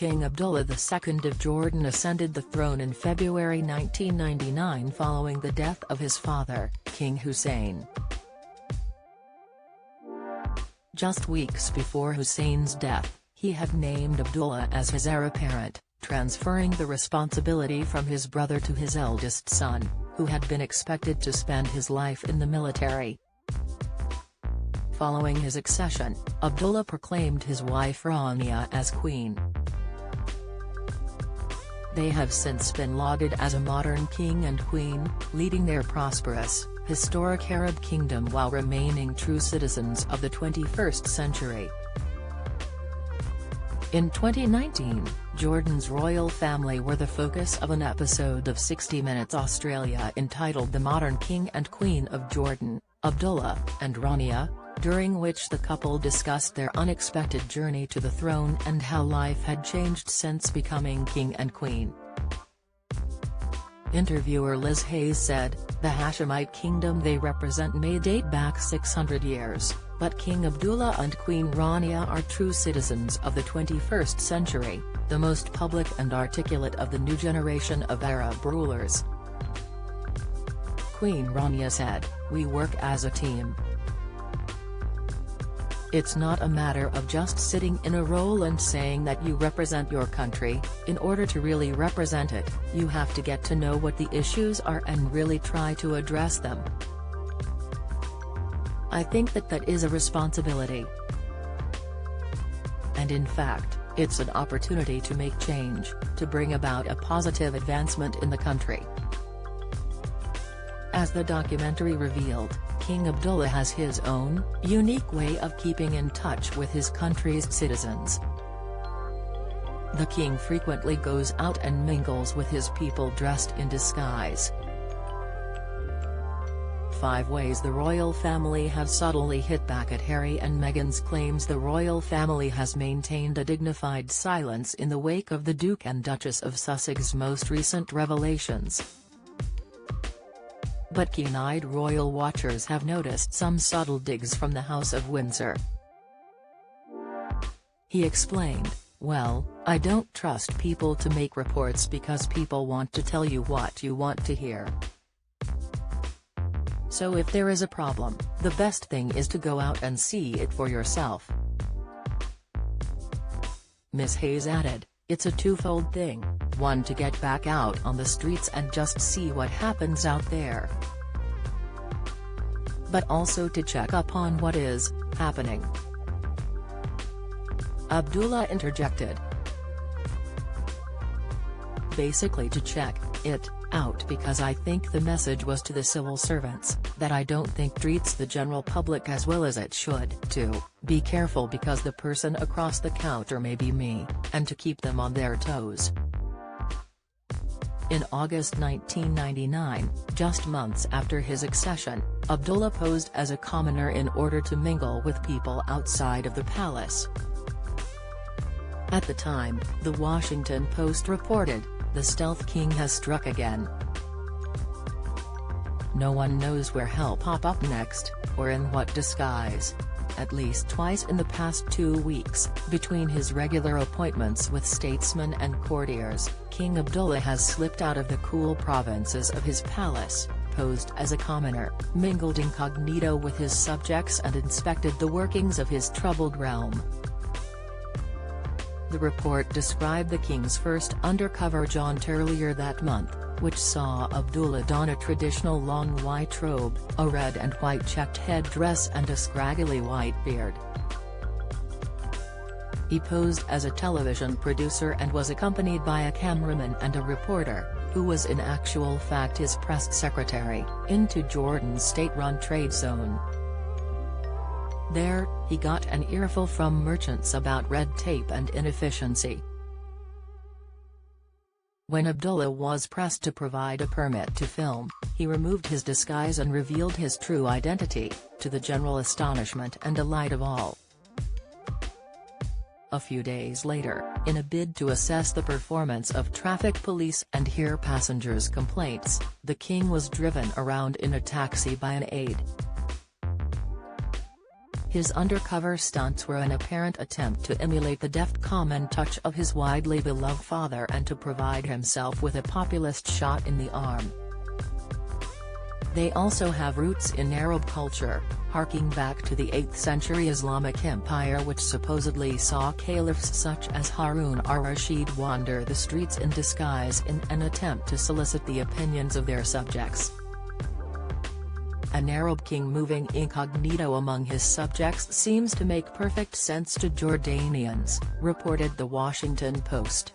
King Abdullah II of Jordan ascended the throne in February 1999 following the death of his father, King Hussein. Just weeks before Hussein's death, he had named Abdullah as his heir apparent, transferring the responsibility from his brother to his eldest son, who had been expected to spend his life in the military. Following his accession, Abdullah proclaimed his wife Rania as queen. They have since been lauded as a modern king and queen, leading their prosperous, historic Arab kingdom while remaining true citizens of the 21st century. In 2019, Jordan's royal family were the focus of an episode of 60 Minutes Australia entitled The Modern King and Queen of Jordan, Abdullah and Rania, during which the couple discussed their unexpected journey to the throne and how life had changed since becoming king and queen. Interviewer Liz Hayes said, "The Hashemite kingdom they represent may date back 600 years, but King Abdullah and Queen Rania are true citizens of the 21st century, the most public and articulate of the new generation of Arab rulers." Queen Rania said, "We work as a team. It's not a matter of just sitting in a role and saying that you represent your country. In order to really represent it, you have to get to know what the issues are and really try to address them. I think that is a responsibility. And in fact, it's an opportunity to make change, to bring about a positive advancement in the country." As the documentary revealed, King Abdullah has his own, unique way of keeping in touch with his country's citizens. The king frequently goes out and mingles with his people dressed in disguise. 5 ways the royal family have subtly hit back at Harry and Meghan's claims. The royal family has maintained a dignified silence in the wake of the Duke and Duchess of Sussex's most recent revelations. But keen-eyed royal watchers have noticed some subtle digs from the House of Windsor. He explained, "Well, I don't trust people to make reports because people want to tell you what you want to hear. So if there is a problem, the best thing is to go out and see it for yourself." Ms. Hayes added, "It's a twofold thing, one to get back out on the streets and just see what happens out there, but also to check up on what is happening." Abdullah interjected, "Basically to check it out because I think the message was to the civil servants, that I don't think treats the general public as well as it should, to be careful because the person across the counter may be me, and to keep them on their toes." In August 1999, just months after his accession, Abdullah posed as a commoner in order to mingle with people outside of the palace. At the time, The Washington Post reported, "The stealth king has struck again. No one knows where he'll pop up next, or in what disguise." At least twice in the past 2 weeks, between his regular appointments with statesmen and courtiers, King Abdullah has slipped out of the cool provinces of his palace, posed as a commoner, mingled incognito with his subjects and inspected the workings of his troubled realm. The report described the king's first undercover jaunt earlier that month, which saw Abdullah don a traditional long white robe, a red and white checked headdress and a scraggly white beard. He posed as a television producer and was accompanied by a cameraman and a reporter, who was in actual fact his press secretary, into Jordan's state-run trade zone. There, he got an earful from merchants about red tape and inefficiency. When Abdullah was pressed to provide a permit to film, he removed his disguise and revealed his true identity, to the general astonishment and delight of all. A few days later, in a bid to assess the performance of traffic police and hear passengers' complaints, the king was driven around in a taxi by an aide. His undercover stunts were an apparent attempt to emulate the deft common touch of his widely beloved father and to provide himself with a populist shot in the arm. They also have roots in Arab culture, harking back to the 8th century Islamic empire, which supposedly saw caliphs such as Harun ar-Rashid wander the streets in disguise in an attempt to solicit the opinions of their subjects. An Arab king moving incognito among his subjects seems to make perfect sense to Jordanians, reported The Washington Post.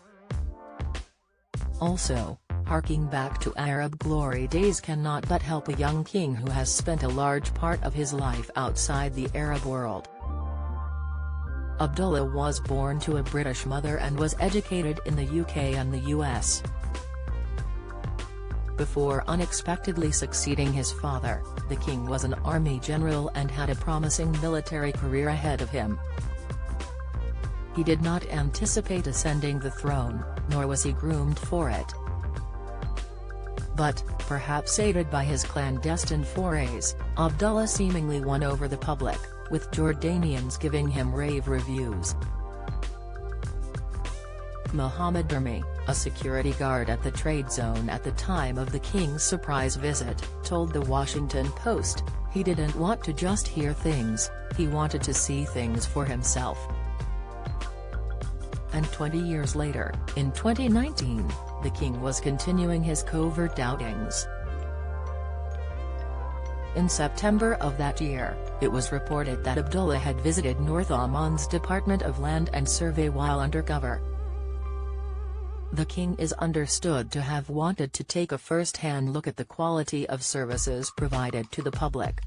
Also, harking back to Arab glory days cannot but help a young king who has spent a large part of his life outside the Arab world. Abdullah was born to a British mother and was educated in the UK and the US. Before unexpectedly succeeding his father, the king was an army general and had a promising military career ahead of him. He did not anticipate ascending the throne, nor was he groomed for it. But, perhaps aided by his clandestine forays, Abdullah seemingly won over the public, with Jordanians giving him rave reviews. Mohammed Dermi, a security guard at the trade zone at the time of the king's surprise visit, told The Washington Post, "He didn't want to just hear things, he wanted to see things for himself." And 20 years later, in 2019, the king was continuing his covert outings. In September of that year, it was reported that Abdullah had visited North Oman's Department of Land and Survey while undercover. The king is understood to have wanted to take a first-hand look at the quality of services provided to the public.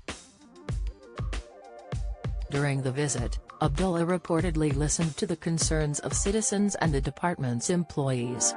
During the visit, Abdullah reportedly listened to the concerns of citizens and the department's employees.